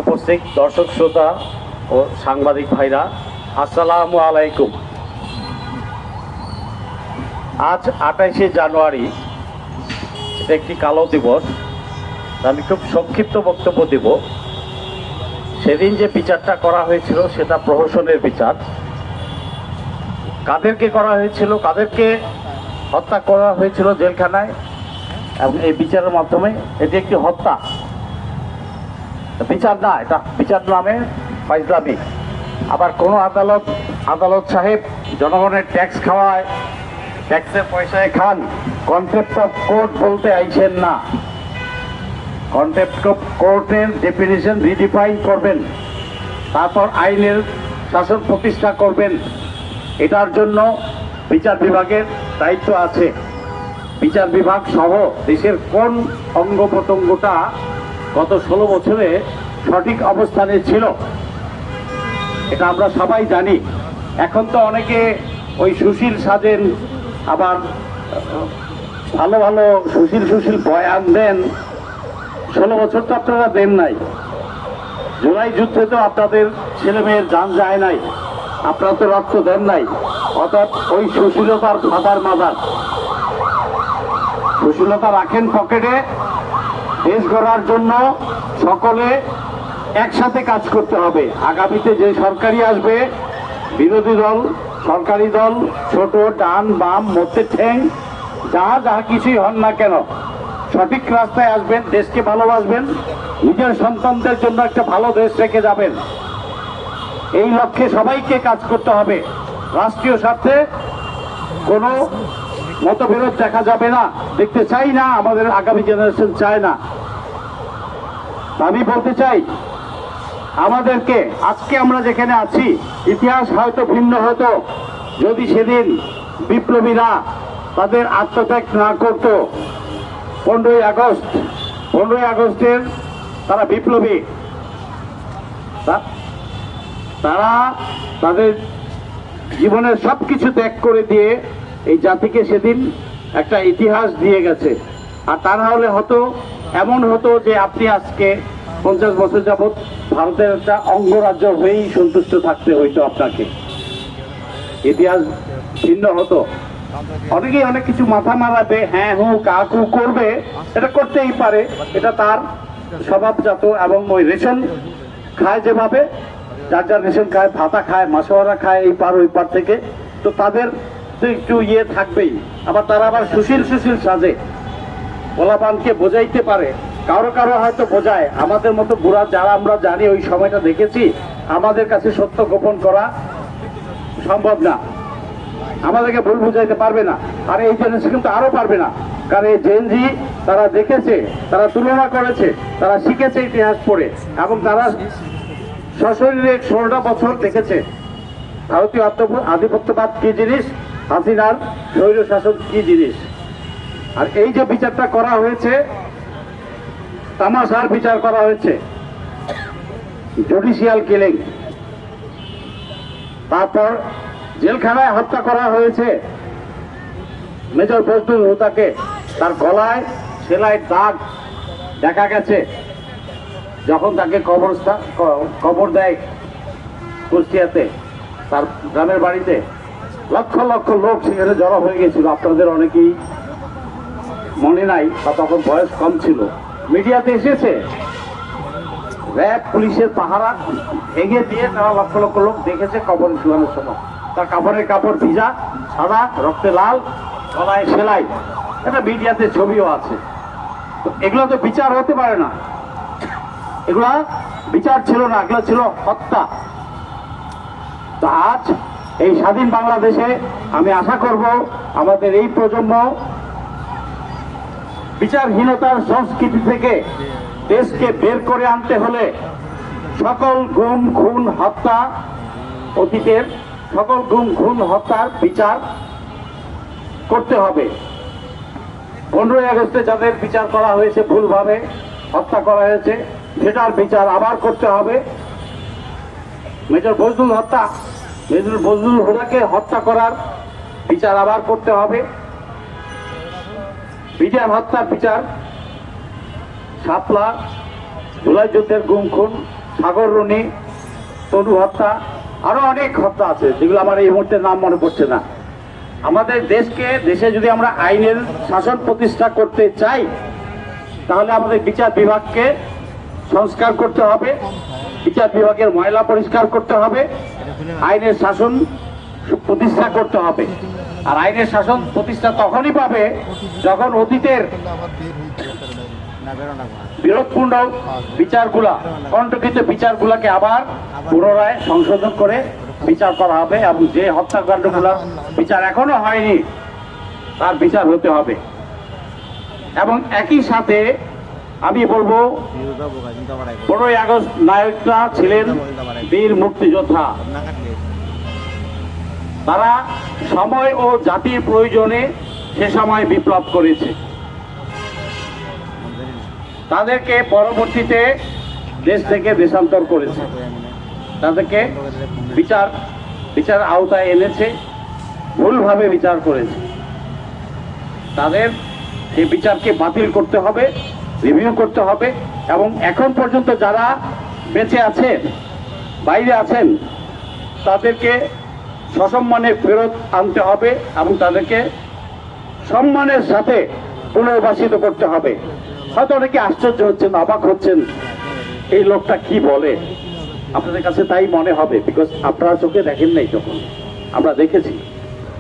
উপস্থিত দর্শক শ্রোতা ও সাংবাদিক ভাইরা, আসসালামু আলাইকুম। আজ 28শে জানুয়ারি, এটা একটি কালো দিবস। আমি খুব সংক্ষিপ্ত বক্তব্য দেব। সেদিন যে বিচারটা করা হয়েছিল সেটা প্রহসনের বিচার। কাদেরকে করা হয়েছিল, কাদেরকে হত্যা করা হয়েছিল জেলখানায়, এবং এই বিচারের মাধ্যমে এটি একটি হত্যা, বিচার না, এটা বিচার নামে ফাইজলামি। আবার কোনো আদালত সাহেব জনগণের ট্যাক্স খাওয়ায়, ট্যাক্সের পয়সায় খান, কনসেপ্ট অফ কোর্ট বলতে আইছেন না। কনসেপ্ট অফ কোর্টের ডেফিনিশন রিডিফাইন করবেন, তারপর আইনের শাসন প্রতিষ্ঠা করবেন। এটার জন্য বিচার বিভাগের দায়িত্ব আছে। বিচার বিভাগ সহ দেশের কোন অঙ্গ প্রত্যঙ্গটা গত 16 বছরে সঠিক অবস্থানে ছিল এটা আমরা সবাই জানি। এখন তো অনেকে ওই সুশীল সাজেন, আবার ভালো ভালো সুশীল বয়ান দেন। 16 বছর তো আপনারা দেন নাই। জুলাই যুদ্ধে তো আপনাদের ছেলে মেয়ের জান যায় নাই, আপনারা তো রক্ত দেন নাই। অর্থাৎ ওই সুশীলতার ফাদার মাদার, সুশীলতা রাখেন পকেটে। দেশ গড়ার জন্য সকলে একসাথে কাজ করতে হবে। আগামীতে যে সরকারি আসবে, বিরোধী দল, সরকারি দল, ছোট, ডান, বাম, মধ্যে ঠ্যাং, যা কিছুই হন না কেন, সঠিক রাস্তায় আসবেন, দেশকে ভালোবাসবেন, নিজের সন্তানদের জন্য একটা ভালো দেশ রেখে যাবেন। এই লক্ষ্যে সবাইকে কাজ করতে হবে। রাষ্ট্রীয় স্বার্থে কোনো মতবিরোধ দেখা যাবে না, দেখতে চাই না, আমাদের আগামী জেনারেশন চায় না। আমি বলতে চাই, আমাদেরকে আজকে আমরা যেখানে আছি, ইতিহাস হয়তো ভিন্ন হতো যদি সেদিন বিপ্লবীরা তাদের আত্মত্যাগ না করত। 15ই আগস্টের তারা বিপ্লবী, তারা তাদের জীবনের সবকিছু ত্যাগ করে দিয়ে এই জাতিকে সেদিন একটা ইতিহাস দিয়ে গেছে। আর তা না হলে এমন হতো যে আপনি আজকে 50 বছর যাবৎ ভারতের একটা অঙ্গরাজ্য হয়েই সন্তুষ্ট থাকতে হইতো আপনাকে। ইতিহাস ভিন্ন হতো। অনেকেই অনেক কিছু মাথা মারাবে, হ্যাঁ হু কাকু করবে, এটা করতেই পারে, এটা তার স্বভাবজাত। এবং ওই রেশন খায় যেভাবে, যার রেশন খায়, ভাতা খায়, মাসোয়ারা খায় এই পার ওই পার থেকে, তো তাদের তো একটু থাকবেই। আবার তারা আবার সুশীল সাজে, পোলাপানকে বোঝাইতে পারে, কারো হয়তো বোঝায়। আমাদের মতো বুড়া যারা আমরা জানি, ওই সময়টা দেখেছি, আমাদের কাছে সত্য গোপন করা সম্ভব না, আমাদেরকে ভুল বুঝাইতে পারবে না। আর এই জেনারেশন কিন্তু আরো পারবে না, কারণ এই জেনজি তারা দেখেছে, তারা তুলনা করেছে, তারা শিখেছে ইতিহাস পড়ে, এবং তারা সশরীরে 16টা বছর দেখেছে ভারতীয় আধিপত্যবাদ কি জিনিস, হাসিনার স্বৈর শাসন কি জিনিস। আর এই যে বিচারটা করা হয়েছে, তামাশার বিচার করা হয়েছে, জুডিশিয়াল কিলিং। তারপর জেলখানায় হত্যা করা হয়েছে মেজর বজলুল হুদাকে। তার গলায় সেলাইয়ের দাগ দেখা গেছে যখন তাকে কবর দেয় কুষ্টিয়াতে, তার গ্রামের বাড়িতে। লক্ষ লক্ষ লোক সেখানে জড়ো হয়ে গেছিল, আপনাদের অনেকেই মনে নাই, বা তখন বয়স কম ছিল। মিডিয়াতে এসেছে, র্যাব পুলিশের পাহারা ভেঙে দিয়ে তারা লক্ষ লক্ষ লোক দেখেছে কবর শুয়ানোর সময়। তার কাপড় ভিজা, সাদা, রক্তে লাল, গলায় সেলাই, এটা মিডিয়াতে ছবিও আছে। তো এগুলো তো বিচার হতে পারে না, এগুলা বিচার ছিল না, এগুলো ছিল হত্যা। তো আজ এই স্বাধীন বাংলাদেশে আমি আশা করব আমাদের এই প্রজন্ম বিচারহীনতার সংস্কৃতি থেকে দেশকে বের করে আনতে হলে সকল গুম খুন হত্যা, অতীতের সকল গুম খুন হত্যার বিচার করতে হবে। 15ই আগস্টে যাদের বিচার করা হয়েছে, ভুলভাবে হত্যা করা হয়েছে, সেটার বিচার আবার করতে হবে। মেজর বজলুল হুদাকে হত্যা করার বিচার আবার করতে হবে। বিজয় হত্যার বিচার, শাপলা জুলাই যুদ্ধের গুম খুন সাগররণী, তনু হত্যা, আরো অনেক হত্যা আছে যেগুলো আমার এই মুহূর্তে নাম মনে পড়ছে না। আমাদের দেশে যদি আমরা আইনের শাসন প্রতিষ্ঠা করতে চাই, তাহলে আমাদের বিচার বিভাগকে সংস্কার করতে হবে, বিচার বিভাগের ময়লা পরিষ্কার করতে হবে, আইনের শাসন প্রতিষ্ঠা করতে হবে। আর আইনের শাসন প্রতিষ্ঠা তখনই পাবে যখন অতীতের বিরোধপূর্ণ বিচারগুলা, কণ্ঠকিত বিচারগুলাকে আবার পুনরায় সংশোধন করে বিচার করা হবে, এবং যে হত্যাকাণ্ডগুলোর বিচার এখনো হয়নি তার বিচার হতে হবে। এবং একই সাথে আমি বলবো 15ই আগস্ট নায়করা ছিলেন বীর মুক্তিযোদ্ধা। তারা সময় ও জাতির প্রয়োজনে সে সময় বিপ্লব করেছে। তাদেরকে পরবর্তীতে দেশ থেকে দেশান্তর করেছে, তাদেরকে বিচার আওতায় এনেছে, ভুলভাবে বিচার করেছে। তাদের এই বিচারকে বাতিল করতে হবে, রিভিউ করতে হবে, এবং এখন পর্যন্ত যারা বেঁচে আছেন, বাইরে আছেন, তাদেরকে সসম্মানে ফেরত আনতে হবে এবং তাদেরকে সম্মানের সাথে পুনর্বাসিত করতে হবে। হয়তো অনেকে আশ্চর্য হচ্ছেন, অবাক হচ্ছেন, এই লোকটা কি বলে। আপনাদের কাছে তাই মনে হবে, বিকজ আপনারা চোখে দেখেন নাই, তখন আমরা দেখেছি।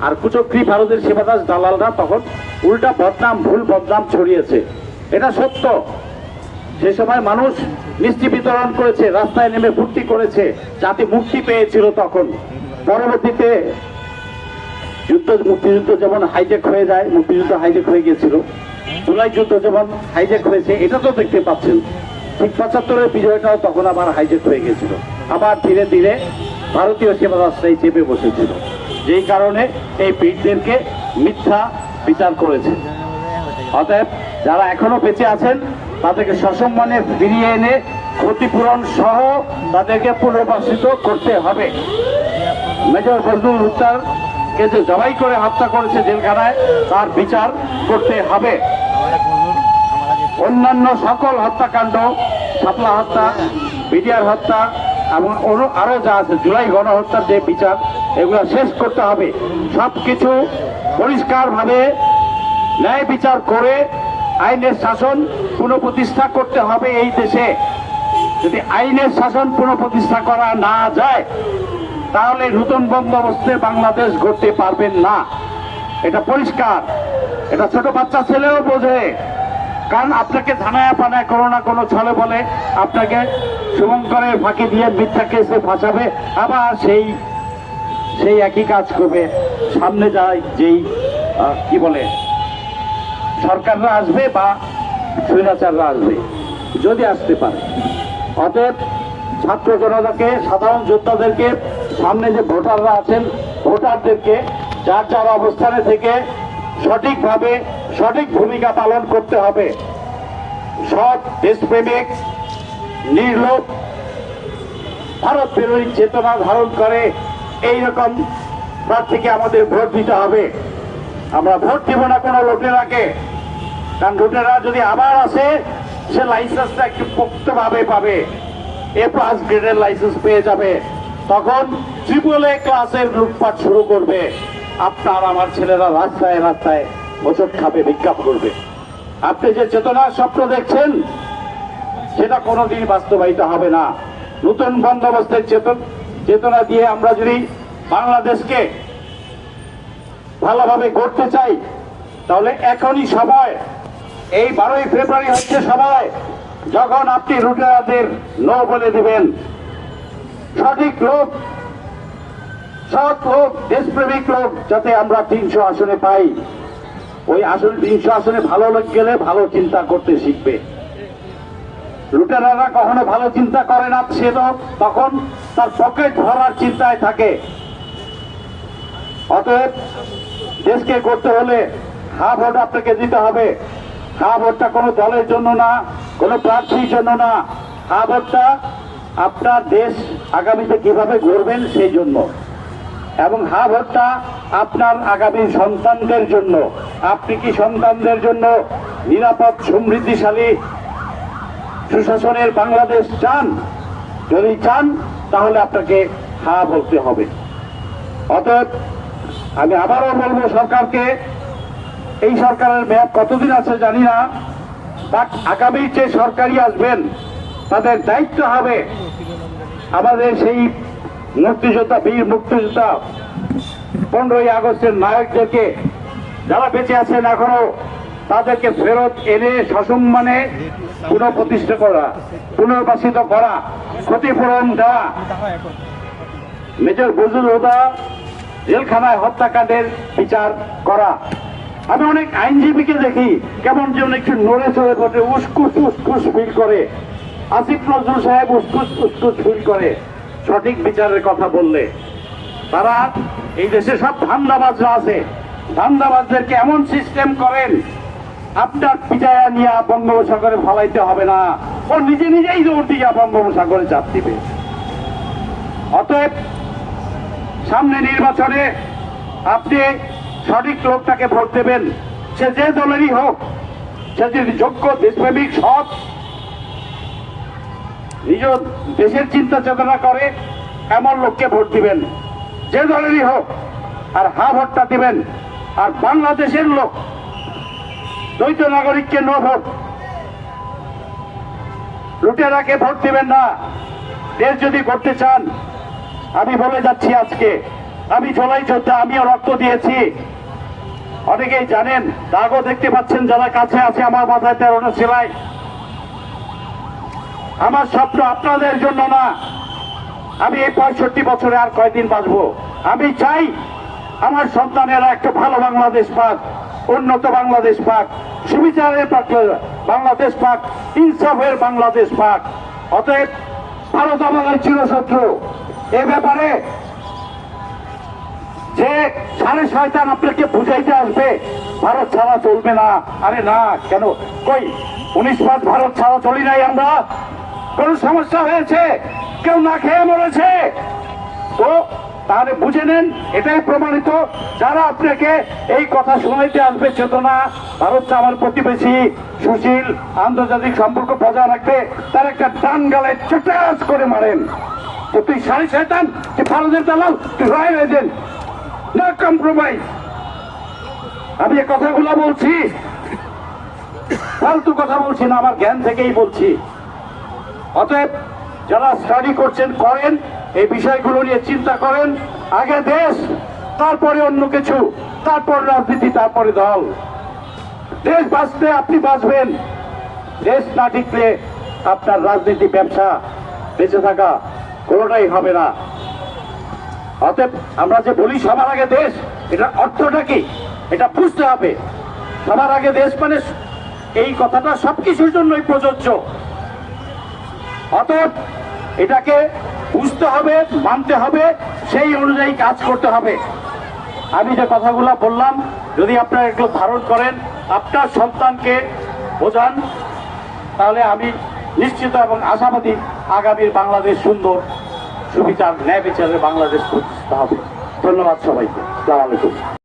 আর কুচক্রী ভারতের সেবাদাস দালালরা তখন উল্টা বদনাম, ভুল বদনাম ছড়িয়েছে। এটা সত্য। সে সময় মানুষ মিষ্টি বিতরণ করেছে, রাস্তায় নেমে ফুর্তি করেছে, জাতি মুক্তি পেয়েছিল তখন। পরবর্তীতে মুক্তিযুদ্ধ যেমন হাইজ্যাক হয়ে যায়, মুক্তিযুদ্ধ হাইজ্যাক হয়ে গিয়েছিল, জুলাই যুদ্ধ যেমন হাইজ্যাক হয়েছে, এটা তো দেখতে পাচ্ছেন। ঠিক 75-এর বিজয়টাও তখন আবার হাইজ্যাক হয়ে গিয়েছিল। আবার ধীরে ধীরে ভারতীয় সেবা রাস্তায় চেপে বসেছিল, যেই কারণে এই পীরদেরকে মিথ্যা বিচার করেছে। অতএব যারা এখনো বেঁচে আছেন তাদেরকে সসম্মানে ফিরিয়ে এনে ক্ষতিপূরণ সহ তাদেরকে পুনর্বাসিত করতে হবে। মেজর ফজলুল হত্যাকে যে জবাই করে হত্যা করেছে জেলখানায়, তার বিচার করতে হবে। অন্যান্য সকল হত্যাকাণ্ড, শাপলা হত্যা, বিডিআর হত্যা এবং আরো যা আছে, জুলাই গণহত্যার যে বিচার, এগুলো শেষ করতে হবে। সবকিছু পরিষ্কারভাবে ন্যায় বিচার করে আইনের শাসন পুনঃপ্রতিষ্ঠা করতে হবে এই দেশে। যদি আইনের শাসন পুনঃপ্রতিষ্ঠা করা না যায়, তাহলে নতুন বন্দোবস্তে বাংলাদেশ গড়তে পারবেন না। এটা পরিষ্কার, এটা ছোট বাচ্চা ছেলেও বোঝে। কারণ আপনাকে ধানায় পানায় কোনো না কোনো ছলে বলে আপনাকে শুভঙ্করের ফাঁকি দিয়ে মিথ্যা কেসে ফাঁসাবে, আবার সেই একই কাজ করবে। সামনে যায় যেই কি বলে সরকাররা আসবে বা স্বৈরাচাররা আসবে, যদি আসতে পারে। অতএব ছাত্র জনতাকে, সাধারণ যোদ্ধাদেরকে, সামনে যে ভোটাররা আছেন, ভোটারদেরকে যার যার অবস্থানে থেকে সঠিকভাবে সঠিক ভূমিকা পালন করতে হবে। সৎ, দেশপ্রেমিক, নির্লোভ, ভারত বিরোধী চেতনা ধারণ করে এইরকম প্রার্থীকে আমাদের ভোট দিতে হবে। আমরা ভোট দিব না কোনো লুটেরাকে, কারণ লুটেরা যদি আবার আসে, সে লাইসেন্সটা একটু পোক্তভাবে পাবে, A+ গ্রেডের লাইসেন্স পেয়ে যাবে। তখন AAA ক্লাসের লুটপাট শুরু করবে। আপনার আমার ছেলেরা রাস্তায় রাস্তায় হোঁচট খাবে, বিজ্ঞাপ করবে। আপনি যে চেতনার স্বপ্ন দেখছেন, সেটা কোনোদিন বাস্তবায়িত হবে না। নতুন বন্দোবস্তের চেতনা দিয়ে আমরা যদি বাংলাদেশকে ভালোভাবে গড়তে চাই, তাহলে এখনই সময়। এই 12ই ফেব্রুয়ারি হচ্ছে সময় যখন আপনি লুটেরাদের নো বলে দিবেন। সঠিক লোক, সৎ লোক, দেশপ্রেমিক লোক যাতে আমরা 300 আসনে পাই। ওই 300 আসনে ভালো লোক গেলে ভালো চিন্তা করতে শিখবে। লুটেরারা কখনো ভালো চিন্তা করে না, সে তো তখন তার পকেট ভরার চিন্তায় থাকে। অতএব দেশকে করতে হলে হা ভোট আপনাকে দিতে হবে। হা ভোটটা কোনো দলের জন্য না, কোনো প্রার্থীর জন্য না। হা ভোটটা আপনার দেশ আগামীতে কিভাবে গড়বেন সেই জন্য, এবং হা ভোটটা আপনার আগামী সন্তানদের জন্য। আপনি কি সন্তানদের জন্য নিরাপদ, সমৃদ্ধিশালী, সুশাসনের বাংলাদেশ চান? যদি চান তাহলে আপনাকে হ্যাঁ বলতে হবে। অতএব আমি আবারও বলবো সরকারকে, এই সরকারের মেয়াদ কতদিন আছে জানি না, বাট আগামী যে সরকারই আসবেন তাদের দায়িত্ব হবে আমাদের সেই মুক্তিযোদ্ধা, বীর মুক্তিযোদ্ধা 15ই আগস্টের নায়কদেরকে, যারা বেঁচে আছেন এখনো, তাদেরকে ফেরত এনে সসম্মানে পুনঃপ্রতিষ্ঠা করা, পুনর্বাসিত করা, ক্ষতিপূরণ দেওয়া। মেজর বজলুল হুদা জেলখানায় হত্যাকাণ্ডের বিচার করা। আমি অনেক আইনজীবীকে দেখি কেমন যেন একটু নড়ে চড়ে ঘটে, উস্কুস উস্কুস ফিল করে। আসিফ নজরুল সাহেব উস্কুস উস্কুস ফিল করে সঠিক বিচারের কথা বললে। তারা এই দেশে সব ধান্দাবাজরা আছে, ধান্দাবাজদেরকে এমন সিস্টেম করেন আপনার পিটায়া নিয়ে বঙ্গোপসাগরে ফালাইতে হবে না, ও নিজে নিজেই দৌড় দিয়ে বঙ্গোপসাগরে চাপ দিবে। অতএব সামনে নির্বাচনে আপনি সঠিক লোকটাকে ভোট দেবেন, সে যে দলেরই হোক, সে যদি যোগ্য, দেশপ্রেমিক, সৎ, নিজ দেশের চিন্তা চেতনা করে এমন লোককে ভোট দিবেন, যে দলেরই হোক। আর হ্যাঁ ভোটটা দিবেন। আর বাংলাদেশের লোক, দ্বৈত নাগরিককে নো ভোট, লুটেরাকে ভোট দিবেন না। দেশ যদি করতে চান, আমি বলে যাচ্ছি আজকে, আমি জুলাই যোদ্ধা, আমিও রক্ত দিয়েছি। অনেকেই জানেন, দাগও দেখতে পাচ্ছেন যারা কাছে আছে, আমার মাথায় 13টা সেলাই। আমার স্বপ্ন আপনাদের জন্য না। আমি এই 65 বছরে আর কয়দিন বাঁচবো? আমি চাই আমার সন্তানেরা একটা ভালো বাংলাদেশ পাক, উন্নত বাংলাদেশ পাক, সুবিচারের বাংলাদেশ পাক, ইনসাফের বাংলাদেশ পাক। অতএব ভারত আমাদের চিরশত্রু। এ ব্যাপারে যে সাড়ে শয়তান আপনাকে বুঝাইতে আসবে ভারত ছাড়া চলবে না, আরে না, কেন কই 19 ভারত ছাড়া চলি নাই আমরা? কোন সমস্যা হয়েছে? কেউ না খেয়ে মরেছে? তো তাহলে বুঝে নেন, এটাই প্রমাণিত। যারা আপনাকে এই কথা শোনাইতে আসবে, চেতনা ভারত আমার প্রতিবেশী, সুশীল, আন্তর্জাতিক সম্পর্ক বজায় রাখবে, তার একটা ডান গালে চটাস করে মারেন। তো তুই সাড়ে শয়তান, তুই ভারতের দালাল, তুই রায় হয়ে দেন, না কম্প্রোমাইজ। আমি এ কথাগুলো বলছি, ফালতু কথা বলছি না, আমার জ্ঞান থেকেই বলছি। অতএব যারা স্টাডি করছেন, করেন, এই বিষয়গুলো নিয়ে চিন্তা করেন। আগে দেশ, তারপরে অন্য কিছু, তারপর রাজনীতি, তারপরে দল। দেশ বাঁচতে আপনি বাঁচবেন, দেশ না টিকলে আপনার রাজনীতি, ব্যবসা, বেঁচে থাকা কোনোটাই হবে না। অতএব আমরা যে বলি সবার আগে দেশ, এটা অর্থটা কি এটা বুঝতে হবে। সবার আগে দেশ মানে এই কথাটা সবকিছুর জন্যই প্রযোজ্য। অতএব এটাকে বুঝতে হবে, মানতে হবে, সেই অনুযায়ী কাজ করতে হবে। আমি যে কথাগুলো বললাম, যদি আপনারা একটু ধারণ করেন, আপনার সন্তানকে বোঝান, তাহলে আমি নিশ্চিত এবং আশাবাদী আগামীর বাংলাদেশ সুন্দর, সুবিচার, ন্যায় বিচারের বাংলাদেশ প্রতিষ্ঠা হবে। ধন্যবাদ সবাইকে। আসসালামু আলাইকুম।